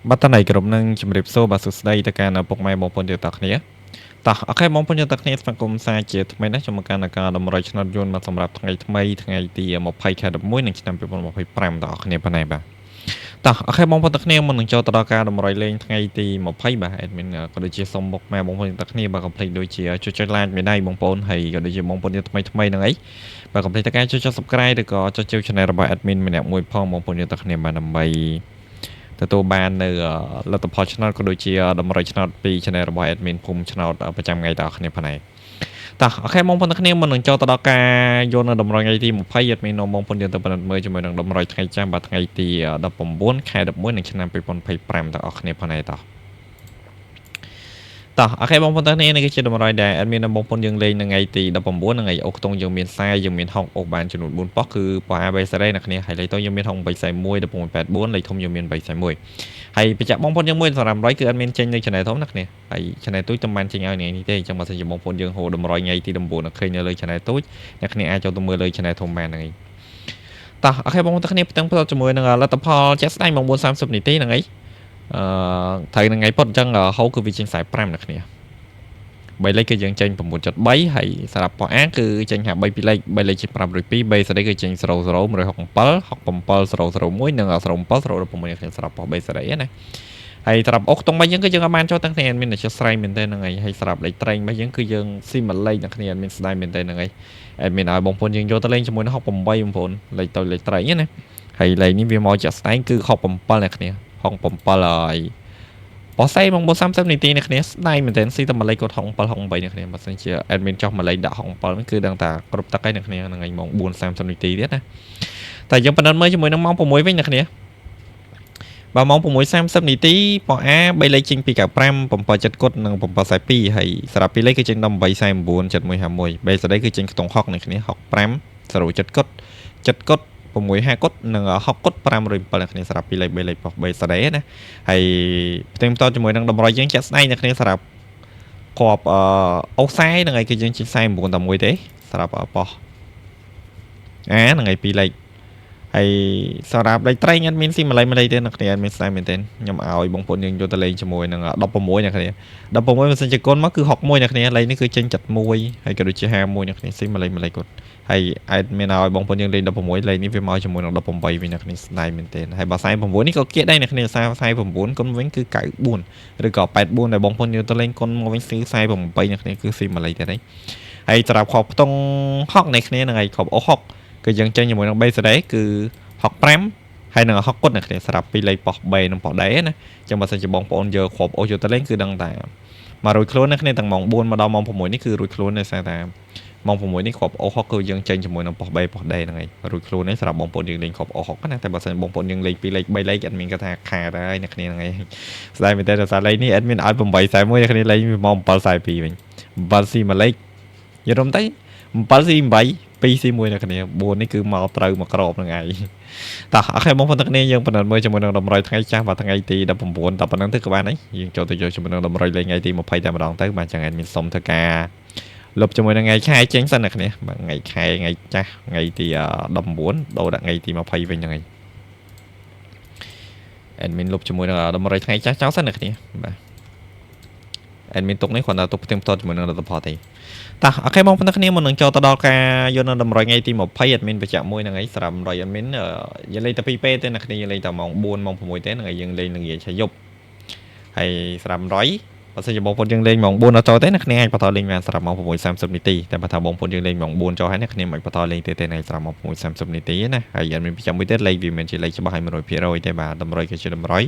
บัตรไหนกลุ่มนึงจำเรียบโซ่บาสุดได้แต่การปกไม้บางคนเดียวตักเนี้ยต่โอเคบางคนเดียวตักเนี้ยสังคมสายเจ็ดไม่ได้จำการการดำรงชนยนต์มาสำหรับทั้งไงทำไมทั้งไงตีมาภัยแค่ดับมุ้ยหนึ่งชิ้นเป็นมาภัยแปรมต่อเนี้ยปนไหนบ้างโอเคบางคนตักเนี้ยมันหนึ่งเจ้าตระการดำรงเล่นทั้งไงตีมาภัยบ้างเอ็ดมินก็โดยเฉพาะบกแม่บางคนตักเนี้ยบางคนพลิกโดยเฉพาะจุดจลานไม่ได้บางคนให้ก็โดยเฉพาะบางคนเดียวทำไมนั่งไงบางคนพลิกตะการจุดสับไกลแต่ก็จุดเจ้าชนะระบายแอดมินไม่เนี่ยมวยพ่อบางคนเดียวตักเนี้ยมานำไปแต่ตัวแบรนด์เนี่ยเราต้องพอชนะก็โดยเฉพาะดำรงชนะปีชนะระบายแอดมินภูมิชนะประจำไงต่อเนี่ยภายในแต่โอเคมองพนักเนี่ยมันหนึ่งจอตลอดการโยนดำรงไงที่มุกไพ่ยัดมีนมองพนเดียนตัวเป็นเมื่อจะมีดำรงไงจ้างบัตรไงที่ดับผมบ้วนแค่ดับม้วนหนึ่งชนะไปปนไพ่แปรมต่อเนี่ยภายในโอเคบางคนตอนนี้ในกิจกรรมรายได้แอดมินบางคนยังเล่นยังไงตีดับผมบ้วนยังไงอกตรงยังมีไซยังมีห้องอกบานจนุนบุญป๊อกคือปอาใบใส่ได้นักเนี่ยให้เลยต้องยังมีห้องใบใส่มวยดับผม8 4เลยทมยังมีใบใส่มวยให้ไปจับบางคนยังมวยสำหรับร้อยคือแอดมินเจนในชนะท้องนักเนี่ยให้ชนะตุ้ยตำมันจริงเอาเนี่ยนี่เต้จังมาใส่บางคนยังโหดำรอยไงตีดับบุญเคยเนี่ยเลยชนะตุ้ยนักเนี่ยอาจจะตัวมือเลยชนะทมแมนยังไงโอเคบางคนตอนนี้ตั้งเพื่อจะมวยนึงแล้วแต่พอเจสได้บางคน30นิตี้ยังไงthời ngày bắt chân ở hậu cứ vị trí sải prime nè kia bây lấy cái dân tranh bằng một chật bấy hay sẽ đập bỏ ác cứ tranh hạ bây lấy chỉ prime rồi pi bây sẽ đấy cái tranh sầu sầu rồi học bằng pal sầu sầu muối nâng ở sầu pal sầu rồi bằng một cái sẽ đập bỏ bây sẽ đấy này hay sẽ đập ốc trong bây những cái dân man cho tăng tiền mình là cho sai mình tên là ngày hay sẽ đập lấy train bây những cái dân sim mà lấy nè kia mình sai mình tên là ngày mình nói bằng phun dân vô ta lên cho muốn học bằng bay bằng phun lấy tôi lấy train này hay lấy những việc mọi chật sai cứ học bằng pal này kia học bằng pal lại bỏ say bằng 30 នាទីនេះគ្នាស្ដាយមែនទែនស៊ីតែមកលេខកូដហុង7ហុង3នេះគ្នាបើសិនជា admin ចោះមកលេខដាក់ហុង7ហ្នឹងគឺដឹងតាគ្រប់ទឹកឯនេះគ្នាហ្នឹងឯងម៉ោង4:30 នាទីទៀតណាតែយើងបណ្ឌិតមើលជាមួយនឹងម៉ោង6វិញណាគ្នាបើម៉ោង6:30 នាទីប៉អា 3 លេខចេញពី95 7 7 កុដនិង742ហើយសម្រាប់ពីរលេខគឺចេញដល់849 7151 3ស្ដីគឺចេញខ្ទង់6នេះគ្នា65 07 កុដ7 កុដ6 5 កុដនិង6 កុដ507អ្នកគ្នាសម្រាប់ពីលេខ3លេខប៉ុស3ស្ដីណាហើយផ្ទឹមតជាមួយនឹងតម្រុយយើងចាក់ស្ដែងអ្នកគ្នាសម្រាប់គប់អូខ្សែនឹងឯងគឺយើងចេញខ្សែ9តែមួយទេសម្រាប់ប៉ុសហ្នឹងឯងពីរលេខហើយសម្រាប់លេខត្រេងអត់មានស៊ីម្លេះទេអ្នកគ្នាអត់មានស្ដែងមែនទេខ្ញុំឲ្យបងប្អូនយើងយកទៅលេងជាមួយនឹង16អ្នកគ្នា16មិនសិនជាកូនមកគឺ61អ្នកគ្នាលេខនេះគឺចេញ71ហើយក៏ដូចជា51អ្នកគ្នាស៊ីម្លេះគាត់ហើយអាចមានឲ្យបងប្អូនយើងលេង16លេខនេះវាមកជាមួយនឹង18វិញអ្នកគ្នាស្ដាយមែនទេហើយបើ49នេះក៏គៀកដែរអ្នកគ្នា49គុណវិញគឺ94ឬក៏84ដែលបងប្អូនយើងទៅលេងគុណមកវិញគឺ48អ្នកគ្នាគឺស៊ីម្លេះទៀតហើយសម្រាប់ខបផ្ទង់ហុកអ្នកគ្នានឹងឯងខបអូហុកគឺយើងចេញជាមួយនឹង base ដែរគឺ65ហើយនឹង6 កុដអ្នកគ្នាសម្រាប់ពីលេខប៉ុស B និងប៉ុស D ណាចឹងបើសិនជាបងប្អូនយកគ្រាប់អូយកទៅលេងគឺដឹងតែមករួចខ្លួនអ្នកគ្នាទាំងម៉ោង4មកដល់ម៉ោង6នេះគឺរួចខ្លួនទេសារតែម៉ោង6នេះគ្រាប់អូ6គឺយើងចេញជាមួយនឹងប៉ុស B ប៉ុស D ហ្នឹងហើយរួចខ្លួននេះសម្រាប់បងប្អូនយើងលេងគ្រាប់អូ6ណាតែបើសិនបងប្អូនយើងលេងពីលេខ3លេខអត់មានគាត់ថាខាតហើយអ្នកគ្នាហ្នឹងហើយស្ដាយមែនតើសារលេខនេះអត់មានឲ្យ841អ្នកគ្នាលេងម៉ោង742វិញ7ស៊ីមួយលេខយល់ទៅ7ស៊ី8 2C1 អ្នកគ្នា4នេះគឺមកត្រូវមកក្របនឹងឯងអូខេបងប្អូនទាំងគ្នាយើងបណ្ឌិតមើលជាមួយនឹងតម្រុយថ្ងៃចាស់vàថ្ងៃទី19តែប៉ុណ្្នឹងទៅក៏បានហើយយើងចូលទៅយកជាមួយនឹងតម្រុយលេខថ្ងៃទី20តែម្ដងទៅបាទចឹងឯងមានសុំធ្វើការលុបជាមួយនឹងថ្ងៃខែចេញសិនអ្នកគ្នាបាទថ្ងៃខែថ្ងៃចាស់ថ្ងៃទី19ដូរដាក់ថ្ងៃទី20វិញហ្នឹងឯងadmin លុបជាមួយនឹងតម្រុយថ្ងៃចាស់ចោលសិនអ្នកគ្នាបាទ admin ទុកនេះគ្រាន់តែទុកផ្ទឹមផ្ទាត់ជាមួយនឹងលទ្ធផលទេអូខេបងប្អូនគ្នាមុននឹងចូលទៅដល់ការយកនៅតម្រុយថ្ងៃទី20 admin បញ្ជាក់មួយហ្នឹងឯងសម្រាប់តម្រុយ admin យើងលេងតែ2ពេលទេអ្នកគ្នាយើងលេងតែម៉ោង4ម៉ោង6ទេហ្នឹងឯងយើងលេងល្ងាចឆាយប់ហើយសម្រាប់តម្រុយបើសិនជាបងប្អូនយើងលេងម៉ោង4ដល់ចូលទេអ្នកគ្នាអាចបន្តលេងបានសម្រាប់ម៉ោង6:30 នាទីតែបើថាបងប្អូនយើងលេងម៉ោង4ចូលហើយអ្នកគ្នាមិនបន្តលេងទេនៅសម្រាប់ម៉ោង6:30 នាទីណាហើយ admin បញ្ជាក់មួយទៀតលេខវាមិនជាលេខច្បាស់ឲ្យ 100% ទេបាទតម្រុយគឺជាតម្រុយ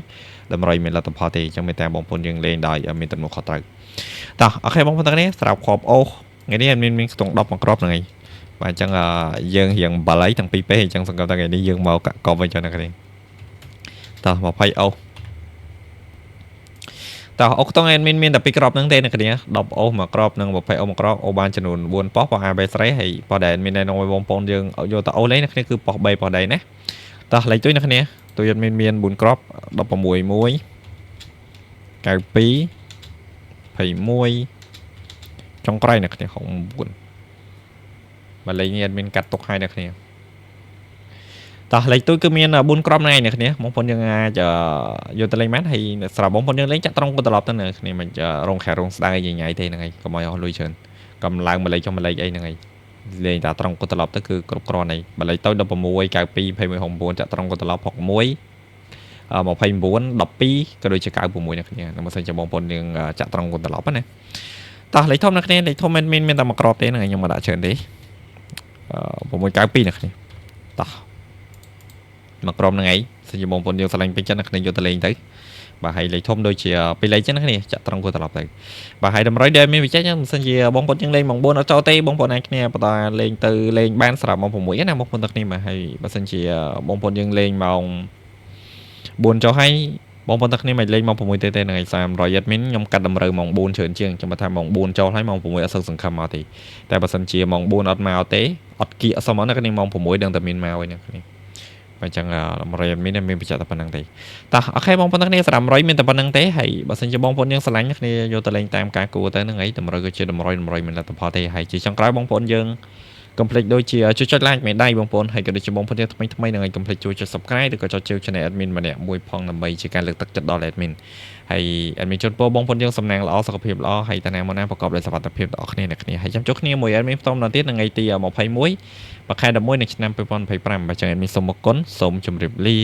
មានលទ្ធផលទេអញ្ចឹងមានតែបងប្អូនយើងលេងដោយមានទំនួលខុសត្រូវអូខេបងប្អូនទាំងគ្នាសម្រាប់គ្រាប់អូថ្ងៃនេះមានខ្ទង់10មកគ្រាប់ហ្នឹងឯងបាទអញ្ចឹងយើងរៀងបាល់អីទាំងពីរពេលអញ្ចឹងសង្កត់ថាថ្ងៃនេះយើងមកកាក់កប់វិញចឹងណាគ្នា20អូអូខ្ទង់មានតែ2គ្រាប់ហ្នឹងទេណាគ្នា10អូមកគ្រាប់និង20អូមកគ្រាប់អូបានចំនួន4ប៉ុស A B ស្រីហើយប៉ុសដែលមាននៅក្នុងបងប្អូនយើងយកទៅអូលេងណាគ្នាគឺប៉ុស B ប៉ុសដែរណាលេខទុយណាគ្នាទុយមាន4គ្រាប់16 1 92 21ចុងក្រោយអ្នកគ្នា69បើលេខនេះអត់មានកាត់ទុកឲ្យអ្នកគ្នា តោះលេខទូគឺមាន4ក្រុមហ្នឹងឯងអ្នកគ្នាបងប្អូនយើងអាចយកទៅលេងបានហើយសម្រាប់បងប្អូនយើងលេងចាក់ត្រង់ត្រឡប់ទៅអ្នកគ្នាមិនរងខែរងស្ដាយញ៉ៃទេហ្នឹងហើយកុំឲ្យអស់លុយច្រើនកំឡើងមួយលេខចុះមួយលេខអីហ្នឹងឯងលេងតែត្រង់ត្រឡប់ទៅគឺគ្រប់គ្រាន់ហើយបើលេខទៅ16 92 21 69ចាក់ត្រង់ត្រឡប់61 29 12ក៏ដូចជា96អ្នកគ្នាបើសិនជាបងប្អូនយើងចាក់ត្រង់ត្រឡប់ណាតោះលេខធំអ្នកគ្នាលេខធំមានតែមួយក្របទេហ្នឹងខ្ញុំមកដាក់ច្រើនទេ692អ្នកគ្នាតោះមកក្រុមហ្នឹងឯងសិនជាបងប្អូនយើងឆ្លាញ់ពេញចិត្តអ្នកគ្នាយកទៅលេងទៅបាទហើយលេខធំដូចជាពីលេខចឹងគ្នាចាក់ត្រង់គួរត្រឡប់ទៅបាទហើយតម្រុយដែលមានវិចិត្រមិនសិនជាបងប្អូនយើងលេងម៉ោង4អត់ចូលទេបងប្អូនអាចគ្នាបន្តលេងទៅលេងបានសម្រាប់ម៉ោង6ណាបងប្អូនទាំងគ្នាបាទហើយបើសិនជាបងប្អូនយើងលេងម៉ោង4ចុះហើយបងប្អូនទាំងគ្នាមិនលេងម៉ោង6ទេហ្នឹងឯង300 admin ខ្ញុំកាត់តម្រូវម៉ោង4ច្រើនជាងខ្ញុំថាម៉ោង4ចូលហើយម៉ោង6អត់សឹកសង្ឃឹមមកទេតែបើសិនជាម៉ោង4អត់មកទេអត់គៀកសមហ្នឹងគ្នាម៉ោង6ដឹងតែមានមកហើយហ្នឹងគ្នាបើចឹង100 មានបច្ចាតែប៉ុណ្្នឹងទេតោះអូខេបងប្អូនទាំងគ្នាសម្រាប់100មានតែប៉ុណ្្នឹងទេហើយបើសិនជាបងប្អូនយើងស្រឡាញ់គ្នាយកទៅលេងតាមការគួរទៅហ្នឹងហើយតម្រូវក៏ជា100មានលទ្ធផលទេហើយជាចុងក្រោយបងប្អូនយើងកុំភ្លេចដូចជាចុច like មេដៃបងប្អូនហើយក៏ដូចជាបងប្អូនយើងថ្មីហ្នឹងហើយកុំភ្លេចជួយចុច subscribe ឬក៏ចុច channel admin ម្នាក់មួយផងដើម្បីជាការលើកទឹកចិត្តដល់ admin ហើយ admin ជូនពរបងប្អូនយើងសំណាងល្អសុខភាពល្អហើយតាណាមកណាប្រកបដោយសុខភាពដល់អ្នកគ្នាហើយចាំជួបគ្នាមួយ admin ផ្ទាល់ម្ដងទៀតនៅថ្ងៃទី21 ខែ11 ឆ្នាំ2025បើចឹង admin សូមអរគុណសូមជម្រាបលា